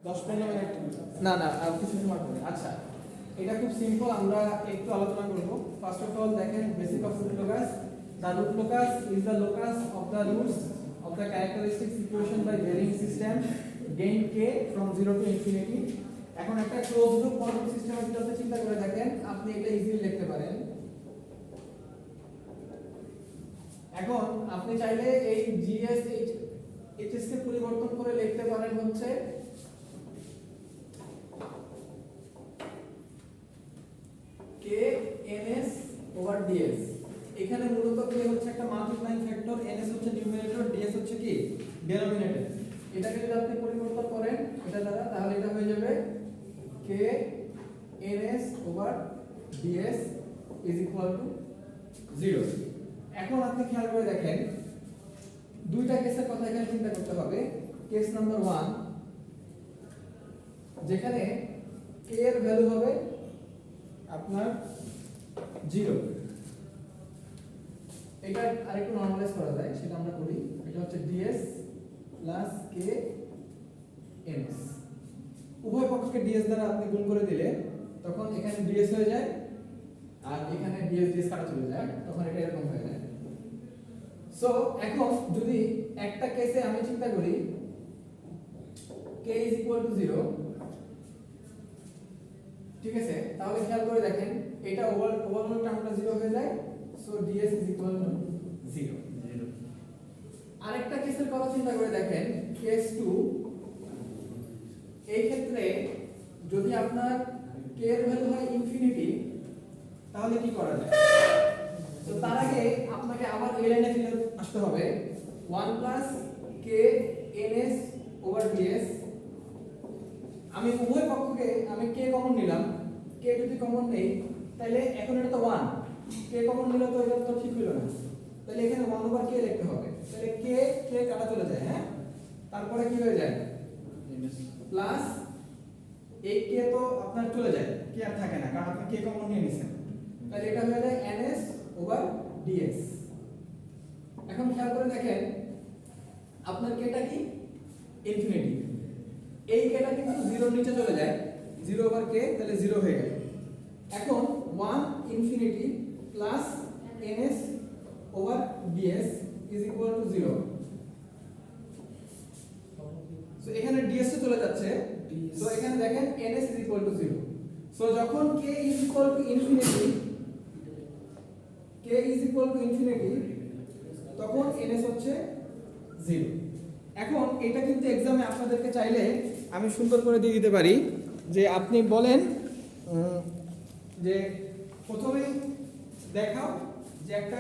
10-15 minute না না আর কিছু সময় পরে। আচ্ছা, এটা খুব সিম্পল, আমরা একটু আলোচনা করব। ফার্স্ট অফ অল দেখেন basic of root locus. The root locus is the locus of the roots of the characteristic equation by varying system gain k from 0 to infinity. এখন একটা ক্লোজ লুপ কোয়ান্টাম সিস্টেমের ভিতরে চিন্তা করে দেখেন, আপনি এটা ইজিলি লিখতে পারেন। এখন আপনি চাইলে এই জিএস এইচএস কে পরিবর্তন করে লিখতে পারেন হচ্ছে কে এনএস ওভার ডিএস। এখানে মূলত কে হচ্ছে একটা মাল্টিপ্লাইং ফ্যাক্টর, এনএস হচ্ছে নিউমারেটর, ডিএস হচ্ছে কি ডিনোমিনেটর। এটাকে যদি আপনি পরিবর্তন করেন এটা দ্বারা, তাহলে এটা হয়ে যাবে K NS over DS is equal to 0। এখন আপনি খেয়াল করে দেখেন দুইটা কেসের কথা এখানে চিন্তা করতে হবে। কেস নাম্বার 1 যেখানে কে এর ভ্যালু হবে আপনার 0। এটা আরেকটু নরমালাইজ করা যায়, সেটা আমরা করি। এটা হচ্ছে ds প্লাস কে এনএস। উভয় পক্ষকে ds দ্বারা আপনি গুণ করে দিলে তখন এখানে ds হয়ে যায় আর এখানে ds কাটা চলে যায়, তখন এটা এরকম হয়ে যায়। সো এখন যদি একটা কেসে আমি চিন্তা করি k is equal to 0, ঠিক আছে, তাহলে খেয়াল করে দেখেন এটা ওভারঅল টার্মটা 0 হয়ে যায়। So ds is equal to 0। আরেকটা কেসের কথা চিন্তা করে দেখেন, কেস 2। এই ক্ষেত্রে যদি আপনার k এর ভ্যালু হয় ইনফিনিটি, তাহলে কি করা যায়? তো তার আগে আপনাকে আবার এই লাইনে ফিরে আসতে হবে। 1 প্লাস কে এনএস ওভার ডিএস। আমি উভয় পক্ষকে আমি কে কমন নিলাম, কে যদি কমন নেই তাহলে এখন এটা তো 1, কে কমন নিলে তো এটা তো ঠিক হলো না, তাহলে এখানে 1 ওভার কে লিখতে হবে। তাহলে কে কে কাটা চলে যায়, হ্যাঁ, তারপরে কি হয়ে যায় প্লাস এই কে তো আপনার চলে যায়, কে আর থাকে না কারণ আপনি কে কমন নিয়ে নিছেন। তাহলে এটা হয়ে যায় এনএস ওভার ডিএস। এখন খেয়াল করে দেখেন আপনার কেটা কি ইনফিনিটি, এই কেটা কিন্তু 0 এর নিচে চলে যায়, 0 ওভার কে, তাহলে 0 হয়ে গেল। এখন 1 infinity plus ns over ds is equal to 0। So এখানে ds তে চলে যাচ্ছে, সো এখানে দেখেন ns is equal to 0। So যখন k is equal to infinity, k is equal to infinity, তখন ns হচ্ছে 0। এখন এটা কিন্তু एग्जामে আপনাদেরকে চাইলে আমি সুন্দর করে দিয়ে দিতে পারি যে আপনি বলেন যে প্রথমে দেখাও যে একটা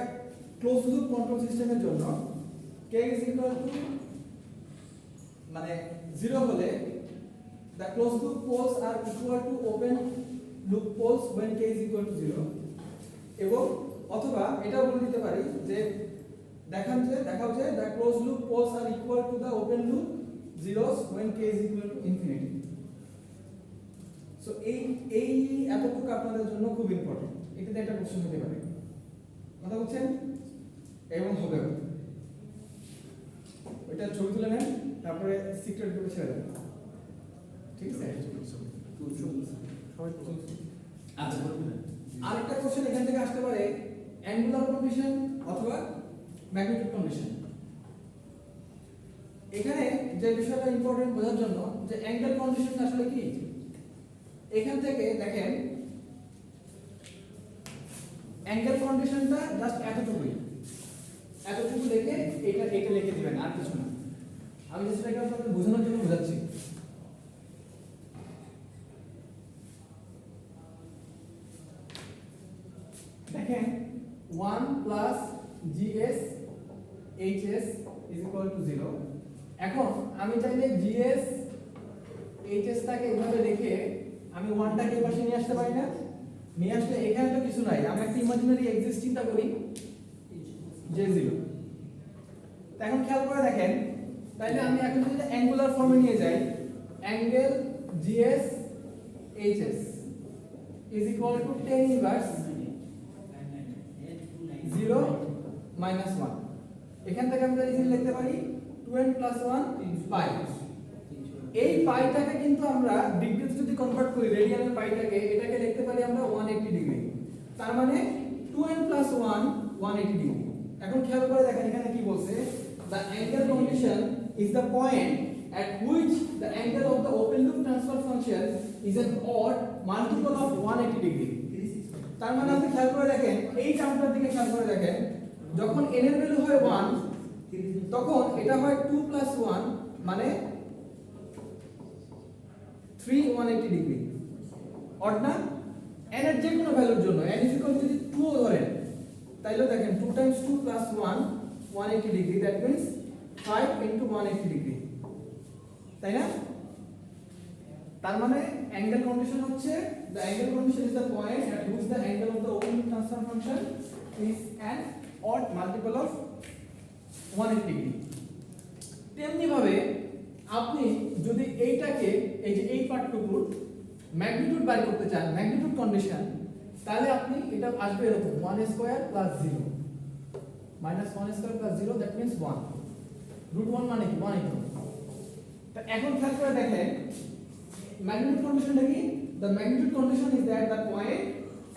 ক্লোজ লুপ কন্ট্রোল সিস্টেমের জন্য k is equal to মানে 0 হলে the closed loop poles are equal to open loop poles when k is equal to 0। এবং অথবা এটাও বলে দিতে পারি যে দেখাও যে the closed loop poles are equal to the open loop zeros when k is equal to infinity। So এই এতটুকু আপনাদের জন্য খুব ইম্পর্টেন্ট, এটাতে একটা কোশ্চেন হতে পারে, কথা বলছেন এবং হবে। ওইটা ছবি তুলে নেন, তারপরে সিক্রেট গ্রুপে ছেড়ে দেন, ঠিক আছে? আচ্ছা, আরেকটা কোশ্চেন এখান থেকে আসতে পারে অ্যাঙ্গুলার কন্ডিশন অথবা ম্যাগনিটিউড কন্ডিশন। এখানে যে বিষয়টা ইম্পর্টেন্ট বোঝার জন্য যে অ্যাঙ্গেল কন্ডিশন আসলে কি, এখান থেকে দেখেন অ্যাঙ্গেল কন্ডিশনটা জাস্ট এতটুকুই লিখে এটা লিখে দিবেন, আর কিছু না। আমি জাস্ট এটা আপনাদের বোঝানোর জন্য বোঝাচ্ছি। দেখেন 1 plus gs hs is equal to 0। এখন আমি চাইলে gs hs টাকে এভাবে লিখে আমি 1 টাকে এই পাশে নিয়ে আসতে পারি না? নিয়ে আসলে এখানে তো কিছু নাই, আমি একটা ইমাজিনারি এক্সিস্ট চিন্তা করি j0। এখন খেয়াল করে দেখেন, তাইলে আমি এখন যদি অ্যাঙ্গুলার ফর্মে নিয়ে যাই, angle gs hs is equal two tan inverse 0 minus 1। এখান থেকে আমরা ইজিলি লিখতে পারি 2n + 1 পাই। এই পাইটাকে কিন্তু আমরা ডিগ্রিতে যদি কনভার্ট করি, রেডিয়ানের পাইটাকে, এটাকে লিখতে পারি আমরা 180 ডিগ্রি। তার মানে 2n + 1 180 ডিগ্রি। এখন খেয়াল করে দেখেন এখানে কি বলছে, the angle condition is the point at which the angle of the open loop transfer function is an odd multiple of 180 degree। তার মানে আপনি খেয়াল করে দেখেন, এই টার্মটার দিকে খেয়াল করে দেখেন, যখন n এর ভ্যালু হয় 1 তখন এটা হয় 2 + 1 মানে 3 180 ডিগ্রি। অড না? n এর যে কোনো ভ্যালুর জন্য n যদি 2 ধরেন তাইলে দেখেন 2 × 2 + 1 180 ডিগ্রি, দ্যাট মিন্স 5 × 180 ডিগ্রি, তাই না? তার মানে অ্যাঙ্গেল কন্ডিশন হচ্ছে the angle condition is the point at which the angle of the open loop transfer function is an odd multiple of 180 degree। তেমনি ভাবে আপনি যদি এইটাকে, এই যে এই পার্টটুকুর ম্যাগনিটিউড বের করতে চান, ম্যাগনিটিউড কন্ডিশন, তাহলে আপনি এটা আসবে এরকম 1² + 0 -1² + 0 দ্যাট মিন্স 1 √1 মানে কি 180। তো এখন খেয়াল করে দেখেন magnitude condition কি? The magnitude condition is that the point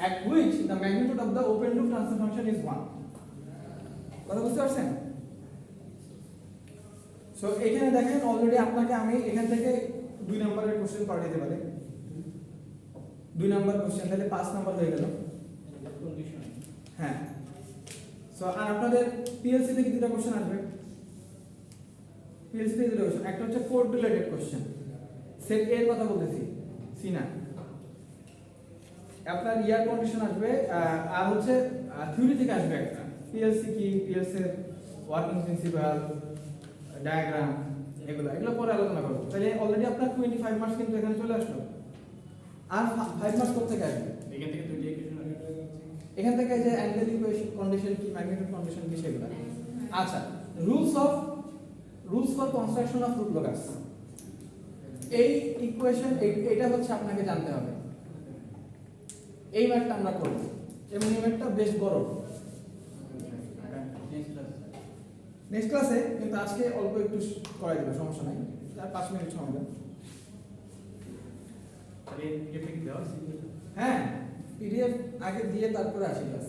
at which the magnitude of the open loop transfer function is 1। কথা বুঝতে পারছেন? সো এখানে দেখেন অলরেডি আপনাকে আমি এখান থেকে 2 নম্বরের কোশ্চেন পাঠিয়ে দিতে পারি। 2 নম্বর কোশ্চেন তাহলে 5 নম্বর হয়ে গেল। হ্যাঁ। সো আর আপনাদের পিএলসি থেকে দুটো কোশ্চেন আসবে। পিএলসি থেকে দুটো কোশ্চেন, একটা হচ্ছে কোড রিলেটেড কোশ্চেন, সেট এর কথা বলতেছি, সি না। আপনার ইয়ার কন্ডিশন আসবে, আর হচ্ছে থিওরি থেকে আসবে একটা, পিএলসি কি, পিএলসি এর ওয়ার্কিং প্রিন্সিপাল, ডায়াগ্রাম, এগুলো পরে আলোচনা করব। তাহলে অলরেডি আপনার 25 মার্কস কিন্তু এখানে চলে আসলো। আর 5 মার্কস কোথা থেকে আসবে? এখান থেকে দুইটা ইকুয়েশন আসবে। এখান থেকে যে অ্যাঙ্গেল ইকুয়েশন কন্ডিশন কি, ম্যাগনিটিউড কন্ডিশন কি, সেগুলো। আচ্ছা, rules for construction of root locus, এই ইকুয়েশন, এটা হচ্ছে আপনাকে জানতে হবে। এই ম্যাথটা আমরা করব, এবং এই ম্যাথটা বেশ বড়। নেক্সট ক্লাসে, কিন্তু আজকে অল্প একটু করাই দেব, সমস্যা নাই, আর 5 মিনিট সময় দেব। হ্যাঁ, পিডিএফ আগে দিয়ে তারপরে আসি ক্লাস,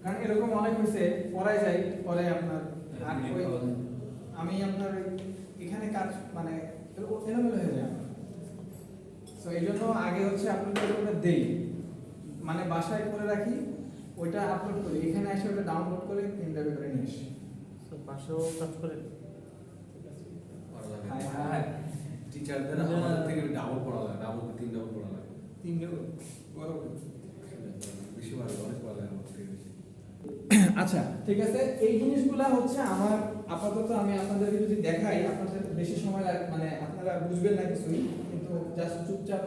কারণ এরকম অনেক হয়েছে পড়ায় যাই, পরে আপনার আমি আপনার এখানে কাজ মানে এলোমেলো হয়ে যায়। সো এই জন্য আগে হচ্ছে আপনাদের ওটা দেই, মানে বাসায় করে রাখি, ওইটা আপলোড করি, এখানে এসে ওটা ডাউনলোড করে প্রিন্টারে করে নিয়ে আসি। সো পাশেও কাজ করে হ্যাঁ, টিচারদের আমাদের থেকে ডাবল পড়া লাগে, ডাবল 3 ডাবল পড়া লাগে, 3 ডাবল বড় বেশি ভালো, অনেক পড়া লাগে আমাদের থেকে বেশি। আচ্ছা ঠিক আছে, এই জিনিসগুলা হচ্ছে আমার আপাতত আমি আপনাদেরকে যদি দেখাই, আপনাদের বেশি সময় মানে আপনারা বুঝবেন না কিছুই, কিন্তু জাস্ট চুপচাপ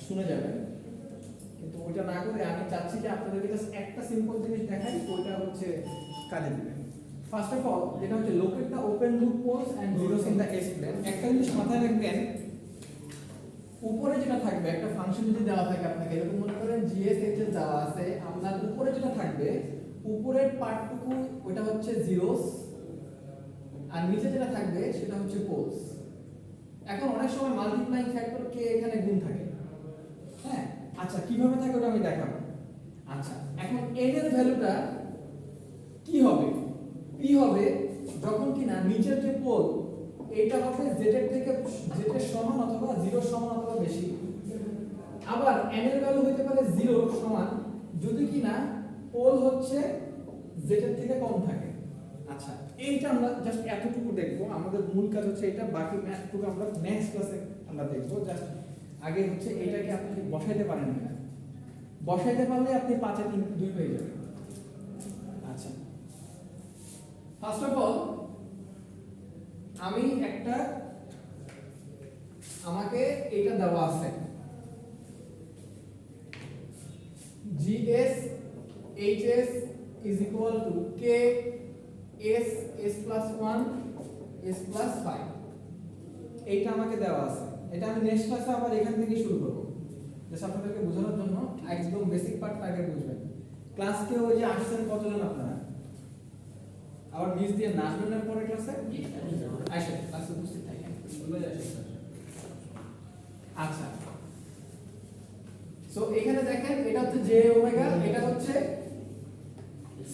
শুনে যাবেন। কিন্তু ওইটা না করে আমি চাচ্ছি যে আপনাদেরকে জাস্ট একটা সিম্পল জিনিস দেখাই, ওইটা হচ্ছে কাজে দিবেন। ফার্স্ট অফ অল যেটা হচ্ছে locate the open loop poles and zeros in the S plane. একটা জিনিস মাথায় রাখবেন, উপরে যেটা থাকবে, একটা ফাংশন যদি দেওয়া থাকে আপনাকে, এরকম মনে করেন জিএস এইচএস দেওয়া আছে, আপনার উপরে যেটা থাকবে, উপরের পার্টটুকু ওটা হচ্ছে জিরোস, আর নিচে যেটা থাকবে সেটা হচ্ছে পোলস। এখন অনেক সময় মাল্টিপ্লাইং ফ্যাক্টর কে এখানে গুণ থাকে, হ্যাঁ। আচ্ছা কিভাবে থাকে ওটা আমি দেখাবো। আচ্ছা এখন n এর ভ্যালুটা কি হবে? p হবে যখন কিনা নিচের যে পোল এইটা হবে z এর থেকে z এর সমান অথবা 0 এর সমান অথবা বেশি। আবার n এর ভ্যালু হতে পারে 0 এর সমান যদি কিনা পোল হচ্ছে z এর থেকে কম থাকে। আচ্ছা এইটা আমরা জাস্ট এতটুকু দেখবো, আমাদের মূল কাজ হচ্ছে এটা, বাকি ম্যাথটুকু আমরা নেক্সট ক্লাসে আমরা দেখবো। জাস্ট আগে হচ্ছে এইটাকে আপনি বসাইতে পারেন না, বসাইতে পারলে আপনি 5 এ 3 2 পেয়ে যাবেন। আচ্ছা ফার্স্ট অফ অল আমি একটা, আমাকে এটা দেওয়া আছে GS HS is equal to K S S plus 1 S plus 5, এইটা আমাকে দেওয়া আছে। এটা আমি নেক্সট ক্লাসে আবার এখান থেকে শুরু করব, জাস্ট আপনাদেরকে বোঝানোর জন্য একদম বেসিক পার্টটা আগে বুঝবেন। ক্লাসকে ওই যে আসছেন কতজন আপনারা, আবার মিস দিয়ে না আসবেন না পরের ক্লাসে, আসেন ক্লাসে উপস্থিত থাকেন। এগুলোই আসে আচ্ছা, সো এখানে দেখেন এটা হচ্ছে জে ওমেগা, এটা হচ্ছে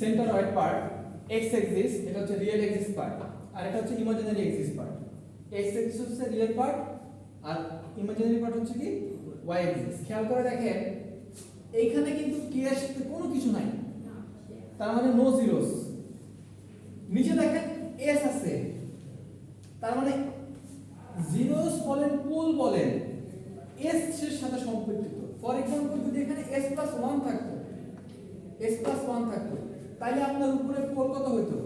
সেন্টারয়েড পার্ট, এক্স এক্সিস এটা হচ্ছে রিয়েল এক্সিস পার্ট, আর এটা হচ্ছে imaginary axis part. X axis হচ্ছে রিয়েল পার্ট আর ইমাজিনারি পার্ট হচ্ছে কি ওয়াই এক্সিস। খেয়াল করে দেখেন এইখানে কিন্তু কে এর সাথে কোনো কিছু নাই, তার মানে নো জিরোস। নিচে দেখেন এস আছে, তার মানে জিরোস বলেন পোল বলেন এস এর সাথে সম্পর্কিত। ফর এক্সাম্পল যদি এখানে s+1 থাকতো, s+1 থাকতো, তাহলে আপনার উপরে পোল কত হইতো?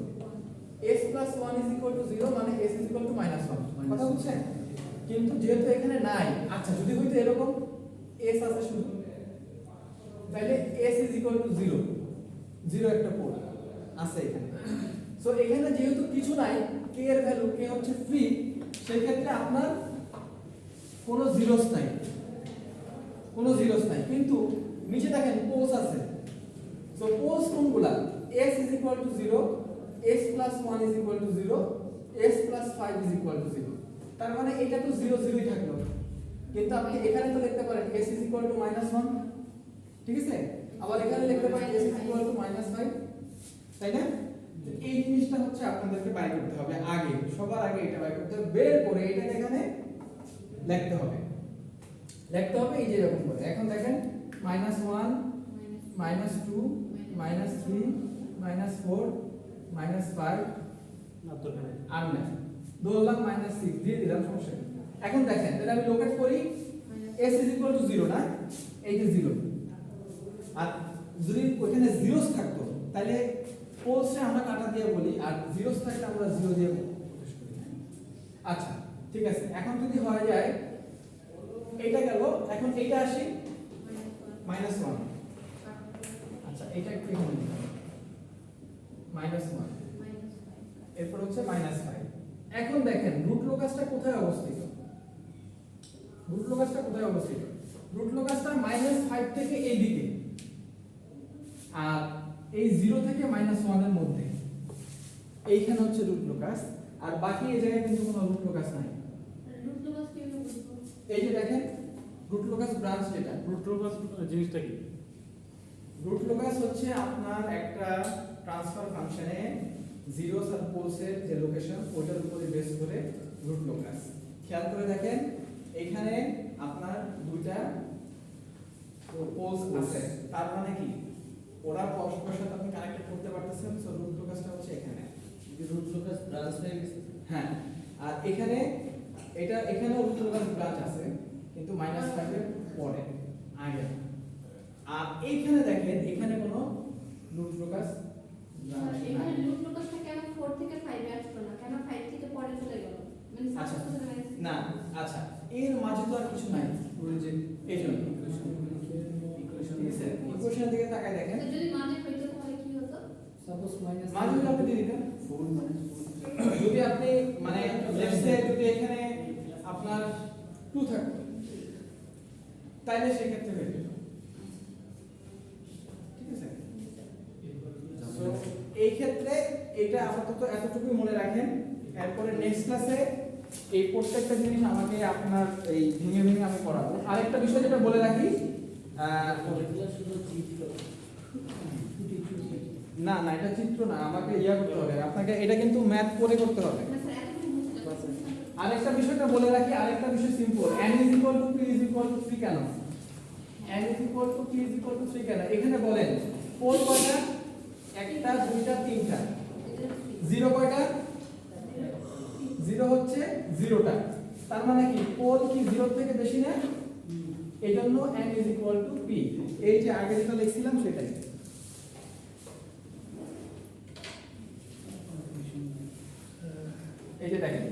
s+1 0 মানে s -1 কথা বুঝছেন? কিন্তু যেহেতু এখানে নাই, আচ্ছা যদি হইতো এরকম s আছে শুধু, তাহলে s 0 0 একটা পোল আছে এখানে। সো এখানে যেহেতু কিছু নাই, k এর ভ্যালু k হচ্ছে ফ্রি, সেই ক্ষেত্রে আপনার কোনো জিরোস নাই, কোনো জিরোস নাই। কিন্তু নিচে দেখেন পোলস আছে। সো পোলস কোনগুলা? s 0, s+1 0, s+5 0। তার মানে এটা তো 0 0ই থাকলো, কিন্তু আপনি এখানে তো লিখতে পারেন s -1, ঠিক আছে? আবার এখানে লিখতে পারেন s -5, তাই না? তো এই জিনিসটা হচ্ছে আপনাদেরকে বাইর করতে হবে আগে, সবার আগে এটা বাইর করতে হবে, বের করে এটাকে এখানে লিখতে হবে, লিখতে হবে এই যে এরকম করে। এখন দেখেন -1 -2 -3 -4 -5 না তো এখানে আর না ধরলাম -6 দিয়ে দিলাম, সমস্যা নেই। এখন দেখেন তাহলে আমি লোকেট করি s 0 না, এই যে 0, আর যদি ওখানে জিরোস থাকতো তাহলে পোলসে আমরা কাটা দিয়ে বলি, আর জিরোস থাকলে আমরা 0 দিয়ে প্রকাশ করি। আচ্ছা ঠিক আছে, এখন যদি হয়ে যায় এটা গেল, এখন এইটা আসি -1, আচ্ছা এটা একটু এখানে দিতে হবে -1, এরপর হচ্ছে -5। এখন দেখেন রুট লোকাসটা কোথায় অবস্থিত? রুট লোকাসটা কোথায় অবস্থিত? রুট লোকাসটা -5 থেকে এই দিকে, আর এই 0 থেকে -1 এর মধ্যে, এইখানে হচ্ছে রুট লোকাস, আর বাকি এই জায়গায় কিন্তু কোনো রুট লোকাস নাই। এই যে দেখেন রুট লোকাস ব্রাঞ্চ, যেটা রুট লোকাস জিনিসটা কি? রুট লোকাস হচ্ছে আপনার একটা ট্রান্সফার ফাংশনে জিরোস আর পোলসের যে লোকেশন ওইটার উপরে বেস করে রুট লোকাস। খেয়াল করে দেখেন এখানে আপনার দুইটা পোলস আছে, তার মানে কি ওরা পরস্পরের সাথে আপনি কানেক্টেড করতে পারতেছেন। সো রুট লোকাসটা হচ্ছে এখানে, রুট লোকাস ব্রাঞ্চ হয়ে গেছে। হ্যাঁ, আর এখানে এটা এখানেও রুট লোকাস ব্রাঞ্চ আছে, কিন্তু -5 এর পরে আগে। আর এইখানে দেখেন এখানে কোনো রুট লোকাস ব্রাঞ্চ এখানে নাই। লুপ লোকাসটা কেন 4 থেকে 5 এ আসলো না? কেন 5 থেকে পরে চলে গেল? মানে আচ্ছা, সাপোজ করে না আচ্ছা এর মাঝে তো আর কিছু নাই, ওই যে এই জন্য ইকুয়েশনের দিকে তাকায় দেখেন, যদি মানে হইতো তাহলে কি হতো? সাপোজ মাইনাস মাঝে যদি আপনি দিয়ে দিতেন, 4 যদি আপনি মানে লেটস সে যদি এখানে আপনার 2 থাকতো তাইলে সেক্ষেত্রে হয়ে যেত, ঠিক আছে? সো এই ক্ষেত্রে এটা আপাতত এতটুকুই মনে রাখেন। এরপরে নেক্সট ক্লাসে এই প্রত্যেকটা জিনিস আমাকে আপনার এই ভেঙে ভেঙে আমি করাবো। আরেকটা বিষয় যেটা বলে রাখি, না না এটা চিত্র না, আমাকে ইয়া করতে হবে, আপনাকে এটা কিন্তু ম্যাথ করে করতে হবে। না স্যার এতটুকু বুঝতে পারছেন। আরেকটা বিষয়টা বলে রাখি, আরেকটা বিষয় সিম্পল, n p 3 কেন? n p 3 কেন? এখানে বলেন পোল কয়টা? একটা, দুইটা, তিনটা। জিরো কয়টা? জিরো হচ্ছে জিরোটা। তার মানে কি পোল কি 0 থেকে বেশি না? এজন্য n p, এই যে আগে যেটা লিখছিলাম সেটাই। এই যে দেখেন,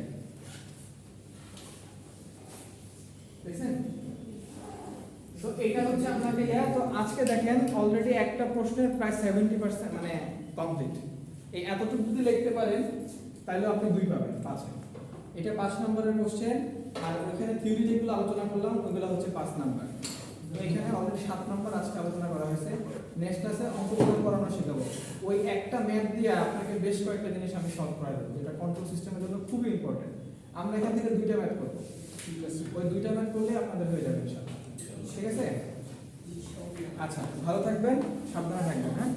দেখছেন? তো এটা হচ্ছে আপনাকে তো আজকে দেখেন অলরেডি একটা প্রশ্নের প্রায় 70% মানে কমপ্লিট। এই এতটুকু যদি লিখতে পারেন তাহলে আপনি 2 পাবেন 5 এ। এটা 5 নম্বরের কোশ্চেন, আর ওখানে থিওরি যেগুলো আলোচনা করলাম ওগুলো হচ্ছে 5 নাম্বার। তো এখানে অলরেডি 7 নাম্বার আজকে আলোচনা করা হয়েছে। নেক্সট ক্লাসে অঙ্কগুলো করানো শেখাবো। ওই একটা ম্যাথ দিয়ে আপনাকে বেশ কয়েকটা জিনিস আমি সলভ করাই দেবো, যেটা কন্ট্রোল সিস্টেমের জন্য খুবই ইম্পর্টেন্ট। আমরা এখান থেকে দুইটা ম্যাথ করব, ওই দুইটা ম্যাথ করলে আপনাদের হয়ে যাবে ইনশাআল্লাহ। ঠিক আছে? আচ্ছা, ভালো থাকবেন, সাবধানে থাকবেন, হ্যাঁ।